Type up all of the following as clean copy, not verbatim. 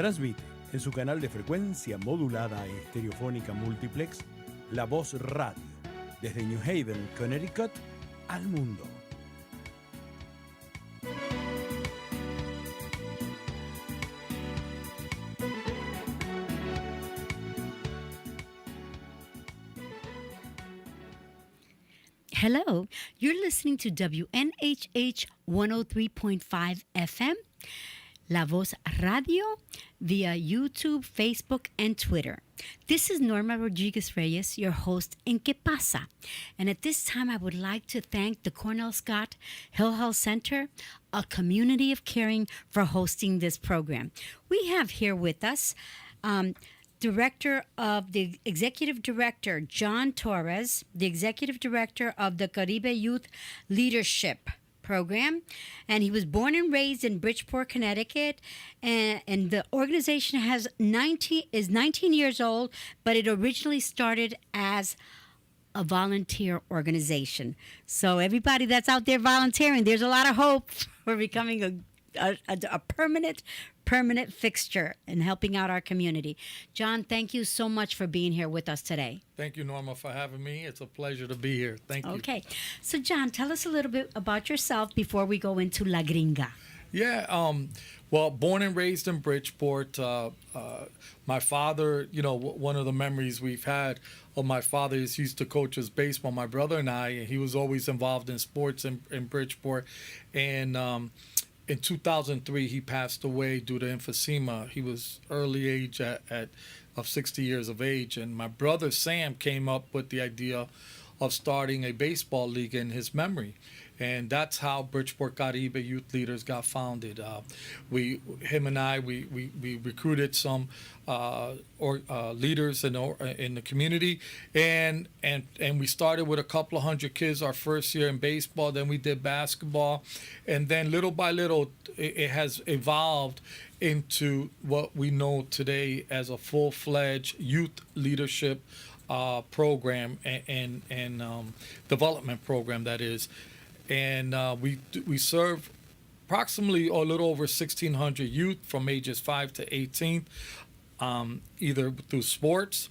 Transmite en su canal de frecuencia modulada e estereofónica multiplex La Voz Radio, desde New Haven, Connecticut, al mundo. Hello, you're listening to WNHH 103.5 FM, La Voz Radio, via YouTube, Facebook, and Twitter. This is Norma Rodríguez-Reyes, your host in K-PASA. And at this time, I would like to thank the Cornell Scott Hill Health Center, a community of caring, for hosting this program. We have here with us Executive Director John Torres, the Executive Director of the Caribe Youth Leadership Program, and he was born and raised in Bridgeport, Connecticut, and the organization is 19 years old, but it originally started as a volunteer organization. So everybody that's out there volunteering, there's a lot of hope for becoming a permanent fixture in helping out our community. John, thank you so much for being here with us today. Thank you, Norma, for having me. It's a pleasure to be here. Thank you. Okay. So, John, tell us a little bit about yourself before we go into La Gringa. Yeah, well, born and raised in Bridgeport. My father, one of the memories we've had of my father is he used to coach us baseball, my brother and I, and he was always involved in sports in Bridgeport. And in 2003, he passed away due to emphysema. He was early age of 60 years of age. And my brother Sam came up with the idea of starting a baseball league in his memory. And that's how Bridgeport Caribe Youth Leaders got founded. Him and I recruited some leaders in the community, and we started with a couple of hundred kids our first year in baseball. Then we did basketball, and then little by little, it has evolved into what we know today as a full-fledged youth leadership program and development program, that is. And we serve approximately a little over 1,600 youth from ages 5 to 18, either through sports,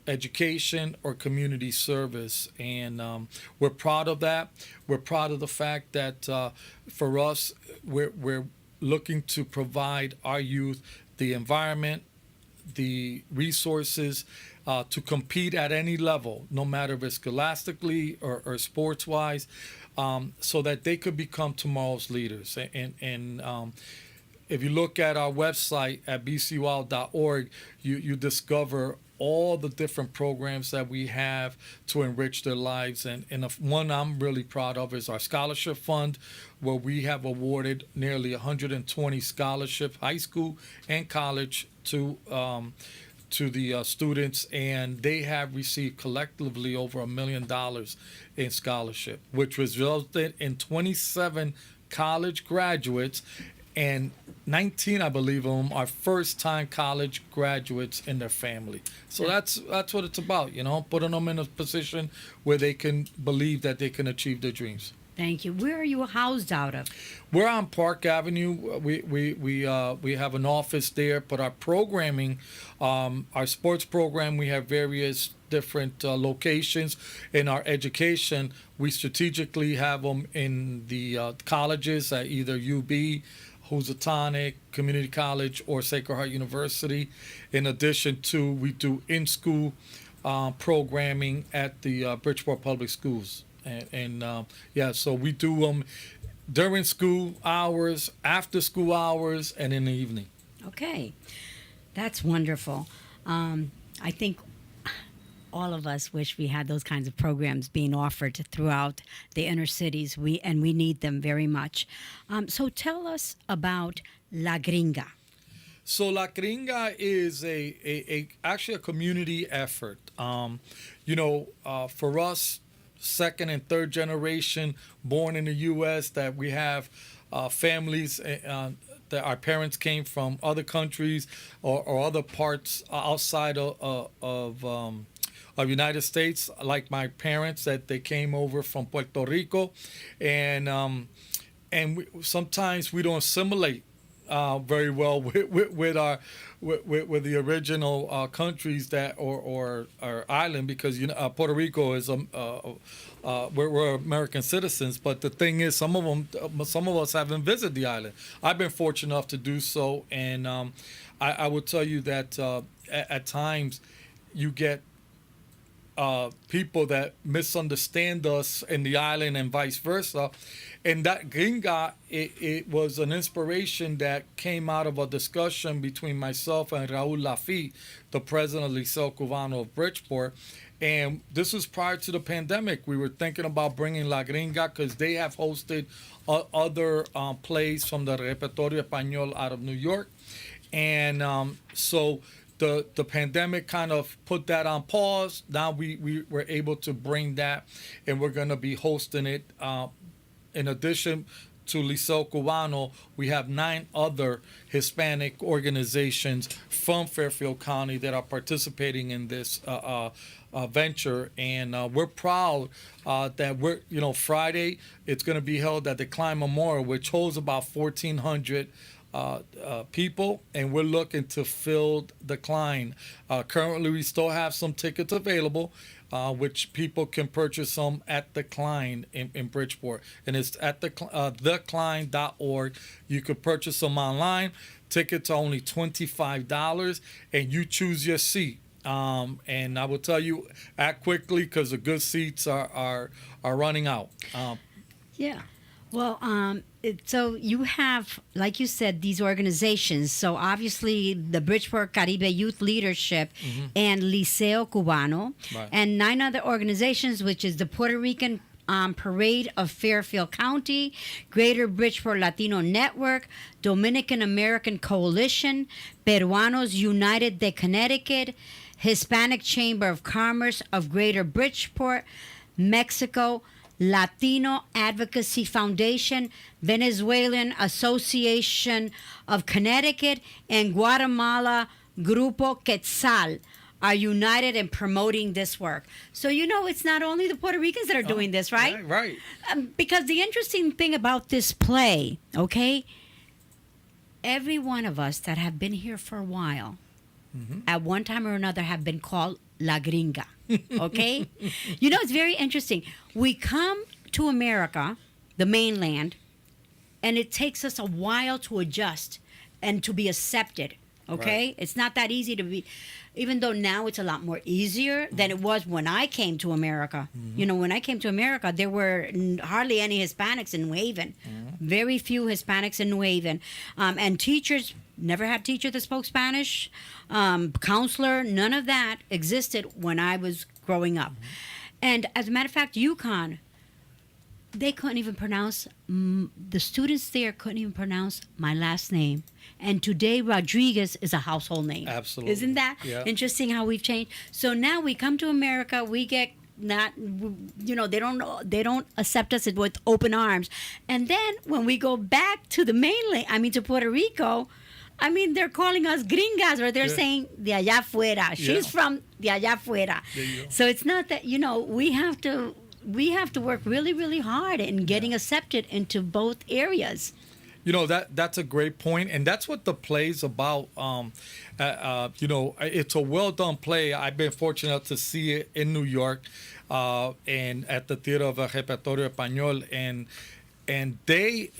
education, or community service. And we're proud of that. We're proud of the fact that for us, we're looking to provide our youth the environment, the resources to compete at any level, no matter if it's scholastically or sports-wise, so that they could become tomorrow's leaders. And if you look at our website at bcwild.org, you discover all the different programs that we have to enrich their lives. And one I'm really proud of is our scholarship fund, where we have awarded nearly 120 scholarships, high school and college, to the students, and they have received collectively over $1 million in scholarship, which resulted in 27 college graduates, and 19, I believe, of them are first-time college graduates in their family. So that's what it's about, putting them in a position where they can believe that they can achieve their dreams. Thank you. Where are you housed out of? We're on Park Avenue. We have an office there, but our programming, our sports program, we have various different locations. In our education, we strategically have them in the colleges at either UB, Housatonic, Community College, or Sacred Heart University. In addition to, we do in-school programming at the Bridgeport Public Schools. So we do them during school hours, after school hours, and in the evening. Okay, that's wonderful. I think all of us wish we had those kinds of programs being offered throughout the inner cities. We need them very much. So tell us about La Gringa. So La Gringa is actually a community effort. For us, second and third generation born in the U.S., that we have families that our parents came from other countries or other parts outside of United States, like my parents, that they came over from Puerto Rico, and sometimes we don't assimilate very well with our with the original countries that or island, because Puerto Rico is we're American citizens, but the thing is, some of us haven't visited the island. I've been fortunate enough to do so, and I will tell you that at times you get people that misunderstand us in the island and vice versa. And that Gringa, it was an inspiration that came out of a discussion between myself and Raul Lafitte, the president of Liceo Cubano of Bridgeport. And this was prior to the pandemic. We were thinking about bringing La Gringa because they have hosted other plays from the Repertorio Español out of New York. And so the pandemic kind of put that on pause. Now we were able to bring that, and we're going to be hosting it. In addition to Liceo Cubano, we have 9 other Hispanic organizations from Fairfield County that are participating in this venture, and we're proud that Friday it's going to be held at the Klein Memorial, which holds about 1,400 people, and we're looking to fill the Klein. Currently, we still have some tickets available, which people can purchase them at the Klein in Bridgeport, and it's at theklein.org. You could purchase them online. Tickets are only $25, and you choose your seat. And I will tell you, act quickly because the good seats are running out. Yeah. Well, so you have, like you said, these organizations. So obviously the Bridgeport Caribe Youth Leadership and Liceo Cubano, Right. and 9 other organizations, which is the Puerto Rican Parade of Fairfield County, Greater Bridgeport Latino Network, Dominican American Coalition, Peruanos United de Connecticut, Hispanic Chamber of Commerce of Greater Bridgeport, Mexico, Latino Advocacy Foundation, Venezuelan Association of Connecticut, and Guatemala Grupo Quetzal are united in promoting this work. So it's not only the Puerto Ricans that are doing this, right? Right. Because the interesting thing about this play, okay, every one of us that have been here for a while, at one time or another, have been called La Gringa. Okay? It's very interesting. We come to America, the mainland, and it takes us a while to adjust and to be accepted. Okay? Right. It's not that easy to be, even though now it's a lot more easier than it was when I came to America. When I came to America, there were hardly any Hispanics in New Haven. Very few Hispanics in New Haven. And teachers, never had a teacher that spoke Spanish. Counselor, none of that existed when I was growing up. And as a matter of fact, UConn, they couldn't even pronounce, the students there couldn't even pronounce my last name. And today, Rodriguez is a household name. Absolutely. Isn't that interesting how we've changed? So now we come to America, we get not, they don't accept us with open arms. And then when we go back to the mainland, to Puerto Rico, they're calling us gringas, or they're saying de allá fuera. She's from de allá fuera. So it's not that, we have to work really, really hard in getting accepted into both areas. That's a great point, and that's what the play's about. It's a well done play. I've been fortunate to see it in New York, and at the Theater of Repertorio Español, and they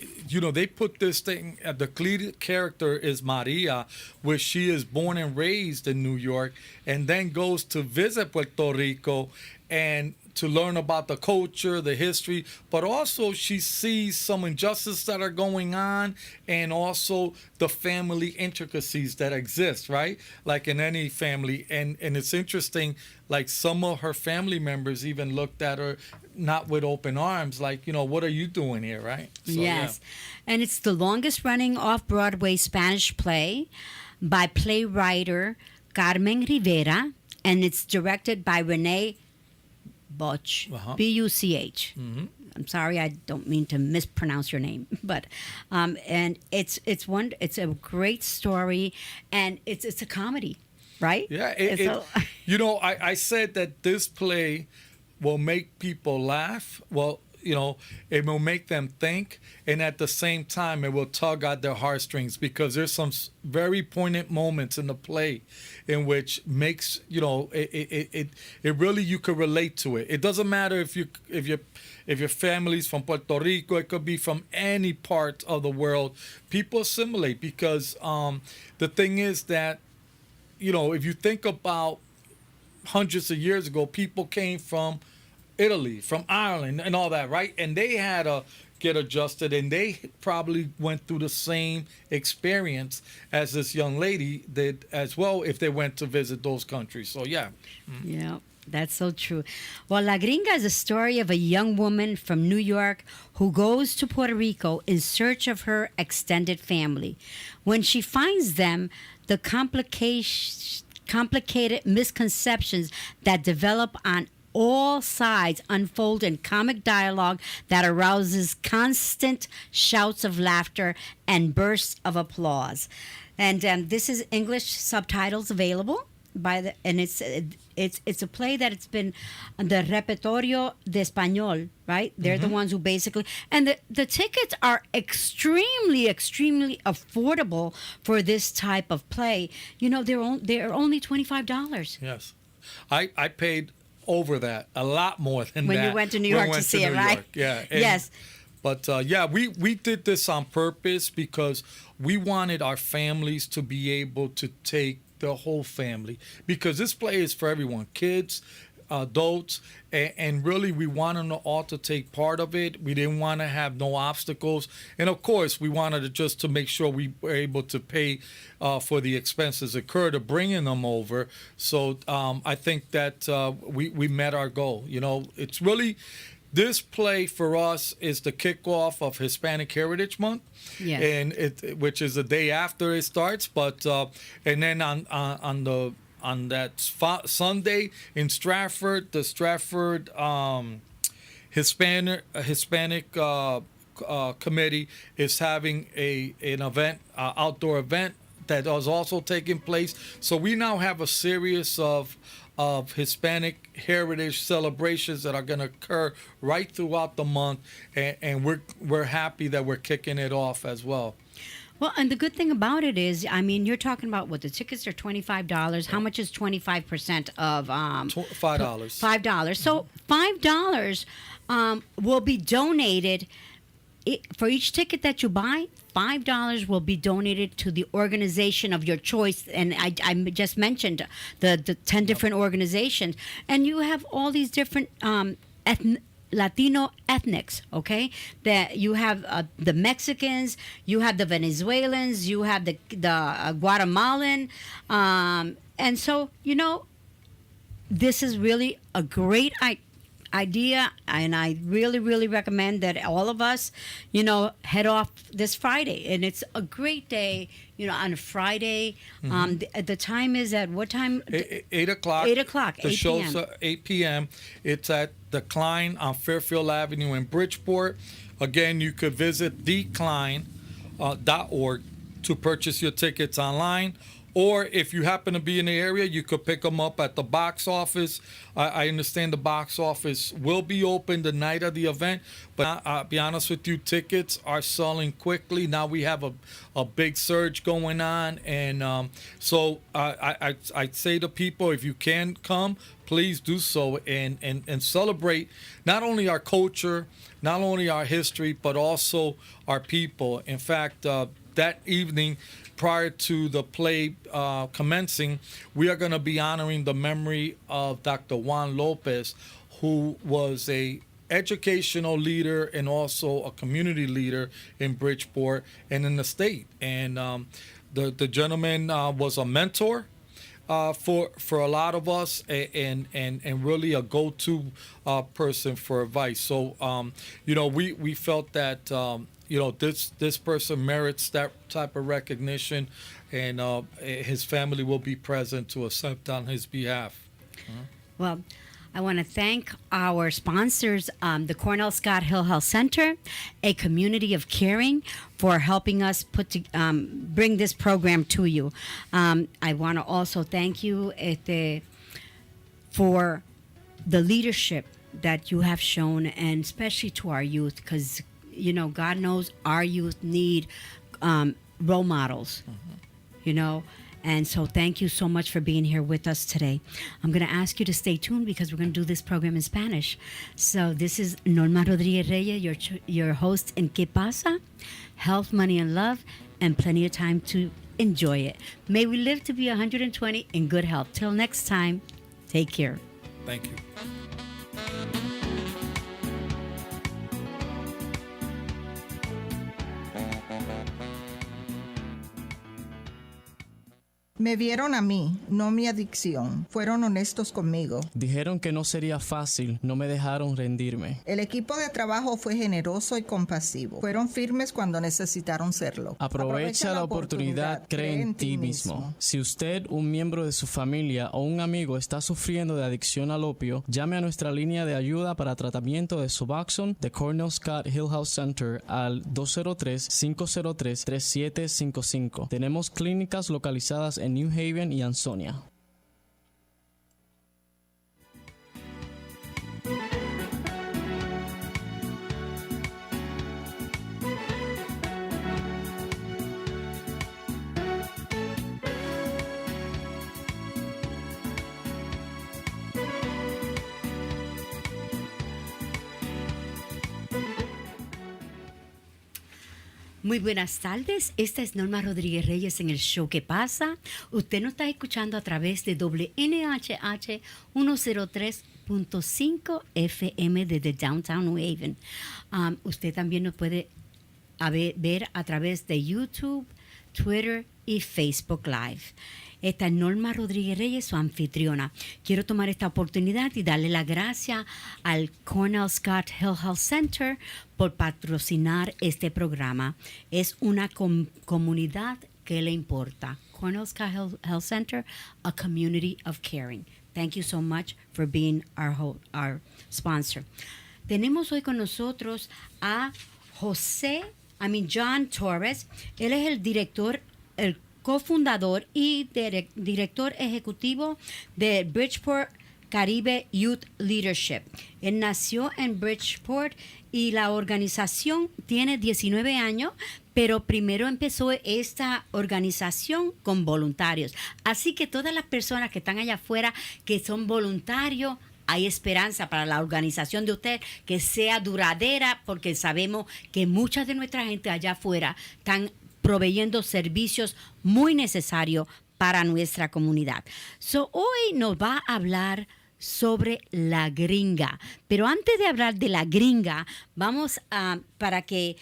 put this thing. The lead character is Maria, where she is born and raised in New York, and then goes to visit Puerto Rico and to learn about the culture, the history, but also she sees some injustices that are going on, and also the family intricacies that exist, right? Like in any family. And it's interesting, like some of her family members even looked at her not with open arms, like, what are you doing here, right? So, yes. Yeah. And it's the longest running off-Broadway Spanish play by playwright Carmen Rivera, and it's directed by Renee Buch, B-U-C-H. I'm sorry, I don't mean to mispronounce your name, but and it's a great story, and it's a comedy, right? Yeah, I said that this play will make people laugh. Well, it will make them think, and at the same time it will tug at their heartstrings, because there's some very poignant moments in the play in which makes it really, you could relate to it. It doesn't matter if your family's from Puerto Rico, it could be from any part of the world. People assimilate, because the thing is that if you think about hundreds of years ago, people came from Italy, from Ireland, and all that, right? And they had to get adjusted, and they probably went through the same experience as this young lady did as well, if they went to visit those countries. So, yeah. Yeah, that's so true. Well, La Gringa is a story of a young woman from New York who goes to Puerto Rico in search of her extended family. When she finds them, the complicated misconceptions that develop on all sides unfold in comic dialogue that arouses constant shouts of laughter and bursts of applause. And this is English subtitles available and it's a play that it's been the Repertorio de Español, right? They're the ones who basically, and the tickets are extremely affordable for this type of play. They're only $25. Yes, I paid over that, a lot more than when that. You went to New York to see it, right? Yeah. Yes. But we did this on purpose, because we wanted our families to be able to take the whole family, because this play is for everyone, kids, adults, and really we wanted them all to take part of it. We didn't want to have no obstacles, and of course we wanted to make sure we were able to pay for the expenses incurred of bringing them over. So I think that we met our goal. It's really, this play for us is the kickoff of Hispanic Heritage Month, yes. And which is the day after it starts. But and then on that Sunday in Stratford, the Stratford Hispanic Committee is having an event, outdoor event that is also taking place. So we now have a series of Hispanic heritage celebrations that are going to occur right throughout the month, and we're happy that we're kicking it off as well. Well, and the good thing about it is, you're talking about what the tickets are $25. How much is 25% of $5? $5. So $5 will be donated. For each ticket that you buy, $5 will be donated to the organization of your choice. And I just mentioned the 10 different organizations. And you have all these different Latino ethnics, okay? That you have the Mexicans, you have the Venezuelans, you have the Guatemalan. And so, this is really a great idea, and I really recommend that all of us head off this Friday. And it's a great day on a Friday. The time is at what time? 8 o'clock. 8 o'clock. The 8 show's p.m. 8 p.m. It's at the Klein on Fairfield Avenue in Bridgeport. Again, you could visit theklein.org to purchase your tickets online. Or if you happen to be in the area, you could pick them up at the box office. I understand the box office will be open the night of the event, but I'll be honest with you, tickets are selling quickly. Now we have a big surge going on, and so I say to people, if you can come, please do so and celebrate not only our culture, not only our history, but also our people. In fact, that evening, prior to the play commencing, we are going to be honoring the memory of Dr. Juan Lopez, who was a educational leader and also a community leader in Bridgeport and in the state. And the gentleman was a mentor for a lot of us, and really a go-to person for advice. So we felt that this person merits that type of recognition, and his family will be present to accept on his behalf. Well, I want to thank our sponsors, the Cornell Scott Hill Health Center, a community of caring, for helping us bring this program to you. I want to also thank you for the leadership that you have shown, and especially to our youth, because God knows our youth need role models. And so thank you so much for being here with us today. I'm going to ask you to stay tuned because we're going to do this program in Spanish. So this is Norma Rodríguez-Reyes, your host in K-PASA, Health, Money, and Love, and plenty of time to enjoy it. May we live to be 120 in good health. Till next time, take care. Thank you. Me vieron a mí, no mi adicción. Fueron honestos conmigo. Dijeron que no sería fácil, no me dejaron rendirme. El equipo de trabajo fue generoso y compasivo. Fueron firmes cuando necesitaron serlo. Aprovecha la oportunidad, cree en ti mismo. Si usted, un miembro de su familia o un amigo está sufriendo de adicción al opio, llame a nuestra línea de ayuda para tratamiento de Suboxone de Cornell Scott Hill House Center al 203-503-3755. Tenemos clínicas localizadas en New Haven y Ansonia. Muy buenas tardes, esta es Norma Rodríguez-Reyes en el show ¿Qué pasa? Usted nos está escuchando a través de WNHH 103.5 FM desde Downtown New Haven. Usted también nos puede ver a través de YouTube, Twitter y Facebook Live. Esta es Norma Rodríguez-Reyes, su anfitriona. Quiero tomar esta oportunidad y darle las gracias al Cornell Scott Hill Health Center por patrocinar este programa. Es una comunidad que le importa. Cornell Scott Health Center, a community of caring. Thank you so much for being our sponsor. Tenemos hoy con nosotros a John Torres. Él es el cofundador y director ejecutivo de Bridgeport Caribe Youth Leadership. Él nació en Bridgeport y la organización tiene 19 años, pero primero empezó esta organización con voluntarios. Así que todas las personas que están allá afuera que son voluntarios, hay esperanza para la organización de usted que sea duradera, porque sabemos que mucha de nuestra gente allá afuera están proveyendo servicios muy necesarios para nuestra comunidad. Hoy nos va a hablar sobre la Gringa. Pero antes de hablar de la Gringa, vamos para que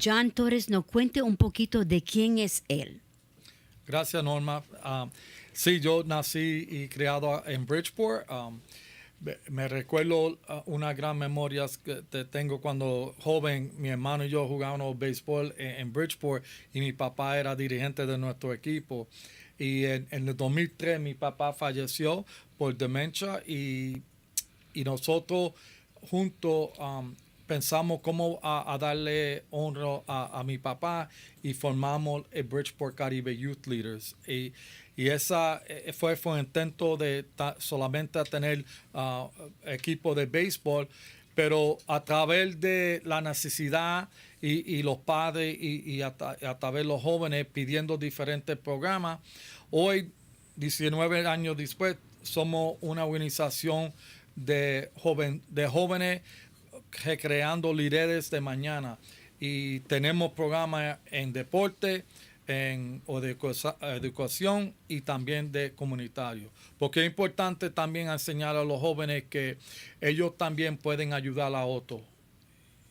John Torres nos cuente un poquito de quién es él. Gracias, Norma. Sí, yo nací y criado en Bridgeport. Me recuerdo unas gran memorias que tengo cuando joven. Mi hermano y yo jugábamos béisbol en Bridgeport y mi papá era dirigente de nuestro equipo. Y en el 2003 mi papá falleció por demencia y nosotros juntos pensamos cómo a darle honra a mi papá y formamos el Bridgeport Caribe Youth Leaders. Y esa fue un intento de solamente tener equipo de béisbol, pero a través de la necesidad y los padres y a través de los jóvenes pidiendo diferentes programas, hoy, 19 años después, somos una organización de jóvenes recreando líderes de mañana y tenemos programas en deporte, o de educación y también de comunitario. Porque es importante también enseñar a los jóvenes que ellos también pueden ayudar a otros.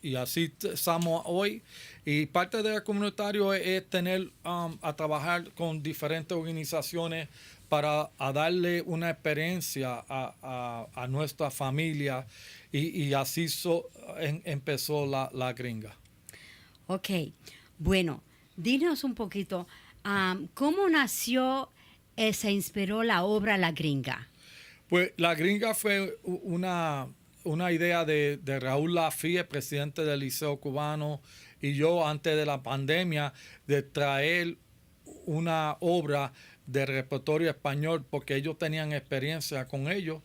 Y así estamos hoy. Y parte del comunitario es tener a trabajar con diferentes organizaciones para darle una experiencia a nuestra familia. Y así empezó la Gringa. Ok, bueno. Dinos un poquito, ¿cómo nació, se inspiró la obra La Gringa? Pues La Gringa fue una idea de Raúl Lafie, presidente del Liceo Cubano, y yo antes de la pandemia, de traer una obra de repertorio español, porque ellos tenían experiencia con ellos.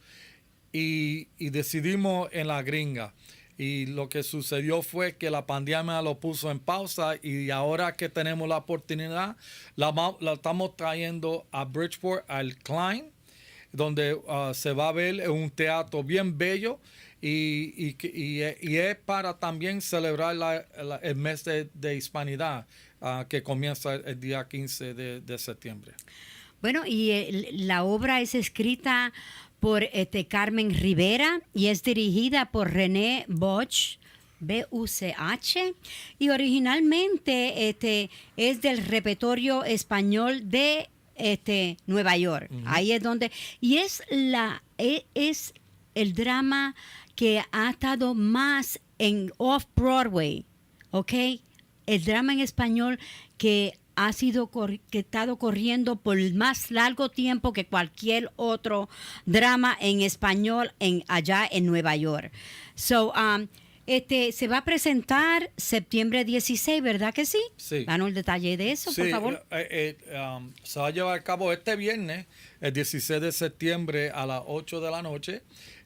y decidimos en la Gringa. Y lo que sucedió fue que la pandemia lo puso en pausa y ahora que tenemos la oportunidad, la estamos trayendo a Bridgeport, al Klein, donde se va a ver un teatro bien bello y es para también celebrar el mes de hispanidad que comienza el día 15 de septiembre. Bueno, y la obra es escrita por Carmen Rivera y es dirigida por René Buch, B-U-C-H, y originalmente es del repertorio español de Nueva York. Uh-huh. Ahí es donde... Y es el drama que ha estado más en Off-Broadway, ¿ok? El drama en español que ha estado corriendo por más largo tiempo que cualquier otro drama en español allá en Nueva York. So, se va a presentar septiembre 16, ¿verdad que sí? Sí. Danos el detalle de eso, sí, por favor. Se va a llevar a cabo este viernes, el 16 de septiembre a las 8 de la noche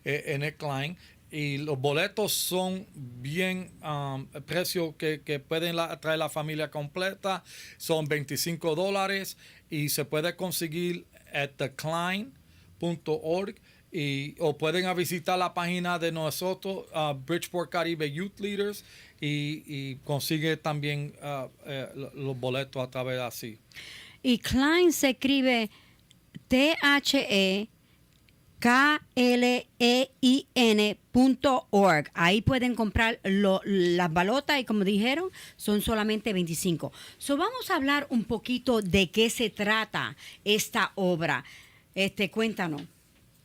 en el Klein. Y los boletos son bien, el precio que pueden traer la familia completa son $25 y se puede conseguir at theklein.org o pueden visitar la página de nosotros, Bridgeport Caribe Youth Leaders, y consigue también los boletos a través de así. Y Klein se escribe THEKLEIN.org. Ahí pueden comprar las balotas y como dijeron, son solamente 25. So, vamos a hablar un poquito de qué se trata esta obra. Cuéntanos.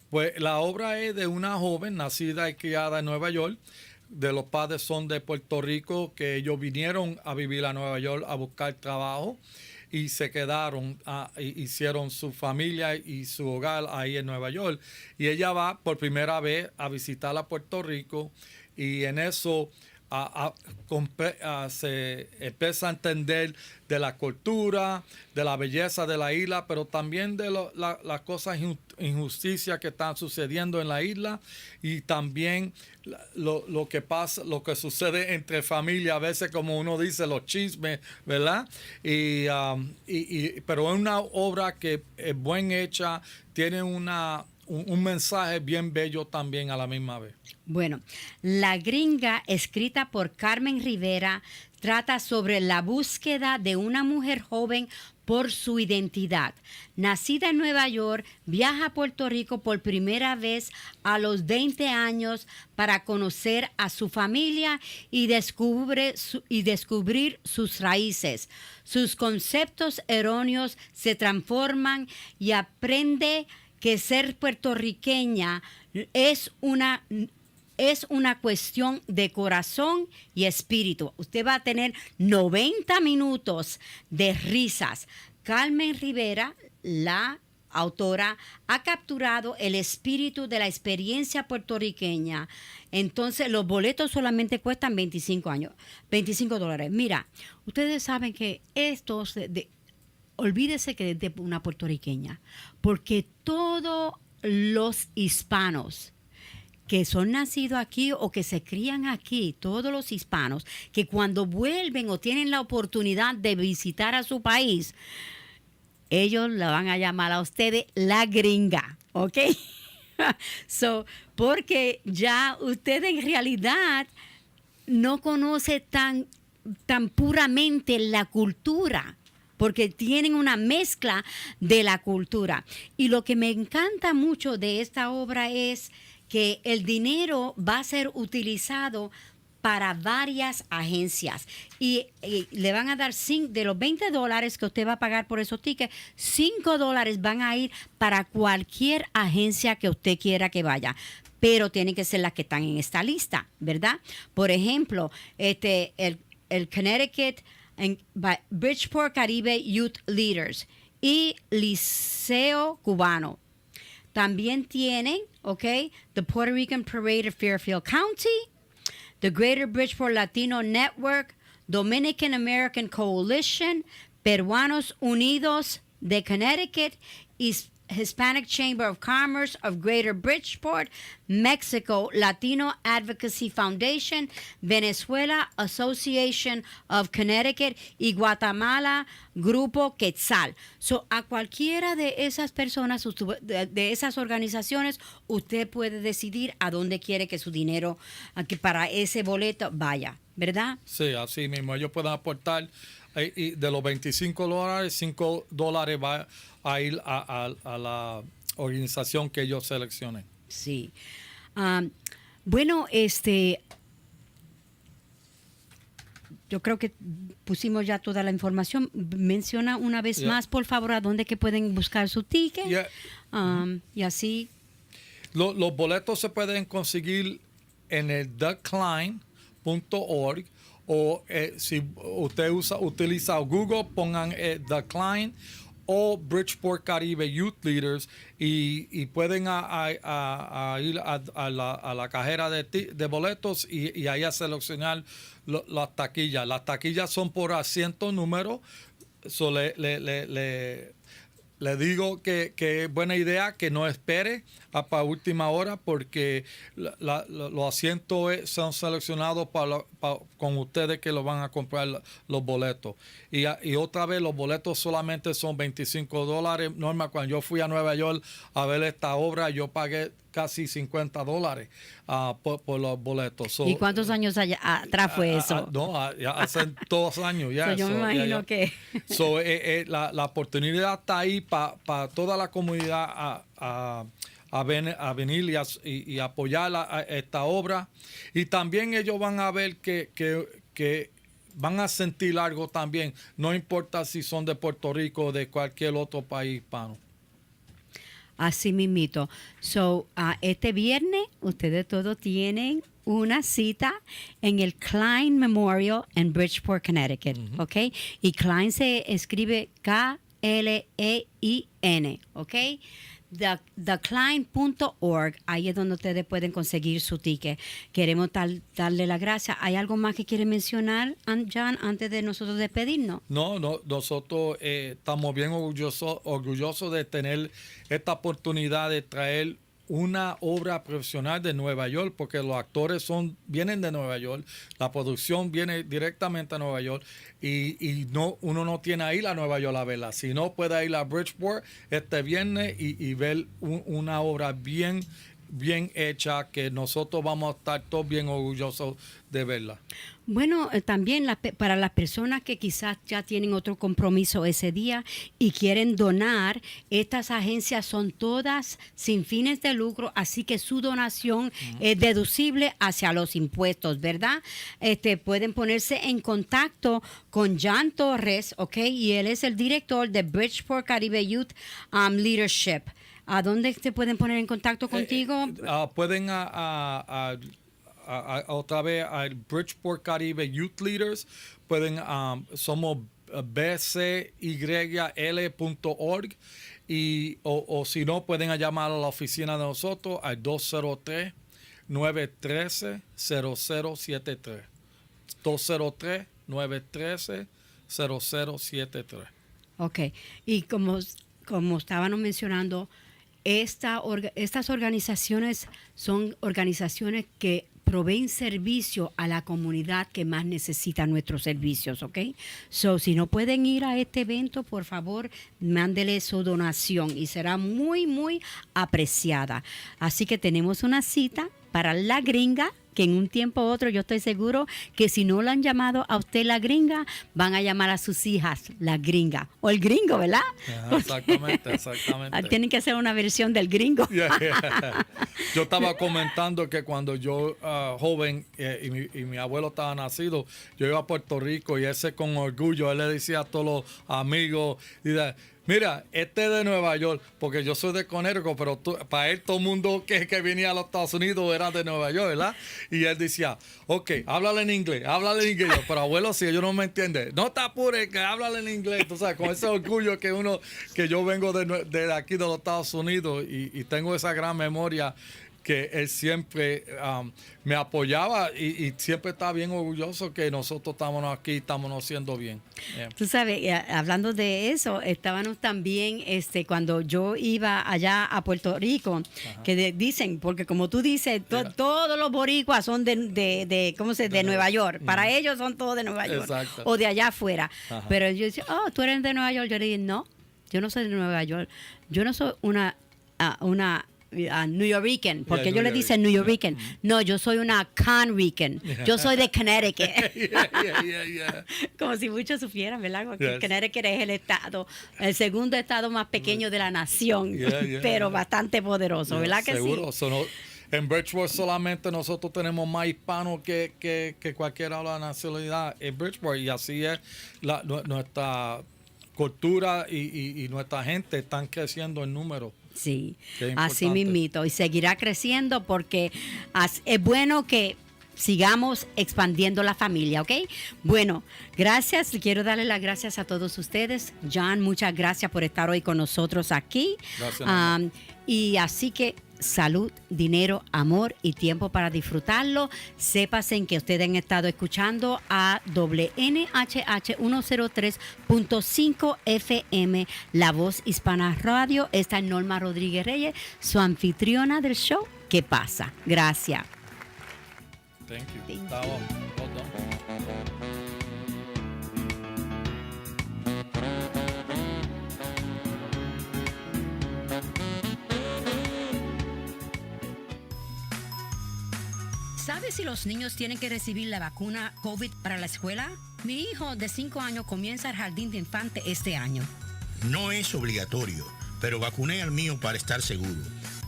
Pues la obra es de una joven nacida y criada en Nueva York. De los padres son de Puerto Rico, que ellos vinieron a vivir a Nueva York a buscar trabajo. Y se quedaron, hicieron su familia y su hogar ahí en Nueva York. Y ella va por primera vez a visitar a Puerto Rico y en eso se empieza a entender de la cultura, de la belleza de la isla, pero también de las cosas injusticias que están sucediendo en la isla y también lo que pasa, lo que sucede entre familias, a veces como uno dice, los chismes, ¿verdad? Pero es una obra que es bien hecha, tiene un mensaje bien bello también a la misma vez. Bueno, La Gringa, escrita por Carmen Rivera, trata sobre la búsqueda de una mujer joven por su identidad. Nacida en Nueva York, viaja a Puerto Rico por primera vez a los 20 años para conocer a su familia y descubrir sus raíces. Sus conceptos erróneos se transforman y aprende que ser puertorriqueña es una cuestión de corazón y espíritu. Usted va a tener 90 minutos de risas. Carmen Rivera, la autora, ha capturado el espíritu de la experiencia puertorriqueña. Entonces, los boletos solamente cuestan $25. Mira, ustedes saben que estos... olvídese que es de una puertorriqueña, porque todos los hispanos que son nacidos aquí o que se crían aquí, todos los hispanos, que cuando vuelven o tienen la oportunidad de visitar a su país, ellos la van a llamar a ustedes la gringa, ¿ok? Porque ya usted en realidad no conoce tan puramente la cultura, porque tienen una mezcla de la cultura. Y lo que me encanta mucho de esta obra es que el dinero va a ser utilizado para varias agencias y le van a dar de los $20 que usted va a pagar por esos tickets, $5 van a ir para cualquier agencia que usted quiera que vaya, pero tienen que ser las que están en esta lista, ¿verdad? Por ejemplo, el Connecticut Bridgeport Caribe Youth Leaders y Liceo Cubano. También tienen, the Puerto Rican Parade of Fairfield County, the Greater Bridgeport Latino Network, Dominican American Coalition, Peruanos Unidos de Connecticut, Hispanic Chamber of Commerce of Greater Bridgeport, Mexico Latino Advocacy Foundation, Venezuela Association of Connecticut y Guatemala Grupo Quetzal. So, a cualquiera de esas personas, de esas organizaciones, usted puede decidir a dónde quiere que su dinero, que para ese boleto vaya, ¿verdad? Sí, así mismo. Ellos pueden aportar y de los $25, $5 va a ir a la organización que ellos seleccionen. Sí. Bueno, yo creo que pusimos ya toda la información. Menciona una vez más, por favor, a dónde que pueden buscar su ticket. Y así. Los boletos se pueden conseguir en el thecline.org o si usted utiliza Google, pongan The Klein o Bridgeport Caribe Youth Leaders y pueden ir a la cajera de boletos y ahí a seleccionar las taquillas. Las taquillas son por asiento número. So le digo que es buena idea que no espere para última hora porque los asientos son seleccionados con ustedes que lo van a comprar los boletos. Y otra vez, los boletos solamente son $25. Norma, cuando yo fui a Nueva York a ver esta obra, yo pagué casi $50 por los boletos. ¿Y cuántos años atrás fue eso? Hace 2 años ya. Yo me imagino que... la oportunidad está ahí para toda la comunidad a venir y apoyar esta obra. Y también ellos van a ver que van a sentir algo también. No importa si son de Puerto Rico o de cualquier otro país hispano. Así mismito. So, este viernes ustedes todos tienen una cita en el Klein Memorial en Bridgeport, Connecticut, ¿ok? Y Klein se escribe K-L-E-I-N, ¿ok? thecline.org, ahí es donde ustedes pueden conseguir su ticket. Queremos darle las gracias. ¿Hay algo más que quiere mencionar, John, antes de nosotros despedirnos? No, nosotros estamos bien orgullosos de tener esta oportunidad de traer una obra profesional de Nueva York, porque los actores vienen de Nueva York, la producción viene directamente a Nueva York y uno no tiene que ir a Nueva York a verla, sino puede ir a Bridgeport este viernes y ver una obra bien hecha que nosotros vamos a estar todos bien orgullosos de verla. Bueno, también para las personas que quizás ya tienen otro compromiso ese día y quieren donar, estas agencias son todas sin fines de lucro, así que su donación es deducible hacia los impuestos, ¿verdad? Pueden ponerse en contacto con John Torres, ¿ok? Y él es el director de Bridgeport Caribe Youth Leadership. ¿A dónde se pueden poner en contacto contigo? Pueden otra vez al Bridgeport Caribe Youth Leaders. Somos bcyl.org o si no, pueden llamar a la oficina de nosotros al 203-913-0073. 203-913-0073. Ok. Y como estábamos mencionando, estas organizaciones son organizaciones que proveen servicio a la comunidad que más necesita nuestros servicios, ¿ok? So, si no pueden ir a este evento, por favor, mándele su donación y será muy, muy apreciada. Así que tenemos una cita para la Gringa, que en un tiempo u otro yo estoy seguro que si no la han llamado a usted la Gringa, van a llamar a sus hijas la Gringa o el Gringo, ¿verdad? Exactamente. Tienen que hacer una versión del Gringo. Yo estaba comentando que cuando yo joven y mi abuelo estaba nacido, yo iba a Puerto Rico y ese con orgullo, él le decía a todos los amigos, mira, este es de Nueva York, porque yo soy de Connecticut, pero para él todo el mundo que venía a los Estados Unidos era de Nueva York, ¿verdad? Y él decía, ok, háblale en inglés. Yo, pero abuelo, si ellos no me entienden, no te apures, que háblale en inglés. Tú sabes, con ese orgullo que yo vengo de aquí de los Estados Unidos y tengo esa gran memoria que él siempre me apoyaba y siempre está bien orgulloso que nosotros estamos aquí, estamos haciendo bien. Tú sabes, hablando de eso, estábamos también cuando yo iba allá a Puerto Rico, que dicen, porque como tú dices, todos los boricuas son de ¿cómo se? De Nueva York. Para ellos son todos de Nueva York. Exacto. O de allá afuera. Pero yo decía, tú eres de Nueva York. Yo le dije, no, yo no soy de Nueva York. Yo no soy una New Yorkican, porque ellos le dicen New Yorkican. No, yo soy una Conrican. Yo soy de Connecticut. Como si muchos supieran, ¿verdad? Porque Connecticut es el segundo estado más pequeño de la nación, pero bastante poderoso, ¿verdad que seguro. sí? En Bridgeport solamente nosotros tenemos más hispanos que cualquier otra nacionalidad en Bridgeport, y así es nuestra cultura y nuestra gente están creciendo en número. Sí, así mismito. Y seguirá creciendo porque es bueno que sigamos expandiendo la familia, ¿ok? Bueno, gracias. Quiero darle las gracias a todos ustedes. John, muchas gracias por estar hoy con nosotros aquí. Gracias. Y así que salud, dinero, amor y tiempo para disfrutarlo. Sépasen que ustedes han estado escuchando a WNHH 103.5 FM, La Voz Hispana Radio. Esta es Norma Rodríguez-Reyes, su anfitriona del show ¿Qué pasa? Gracias. Thank you. Well done. ¿Sabes si los niños tienen que recibir la vacuna COVID para la escuela? Mi hijo de 5 años comienza el jardín de infante este año. No es obligatorio, pero vacuné al mío para estar seguro.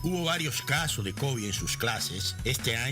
Hubo varios casos de COVID en sus clases este año.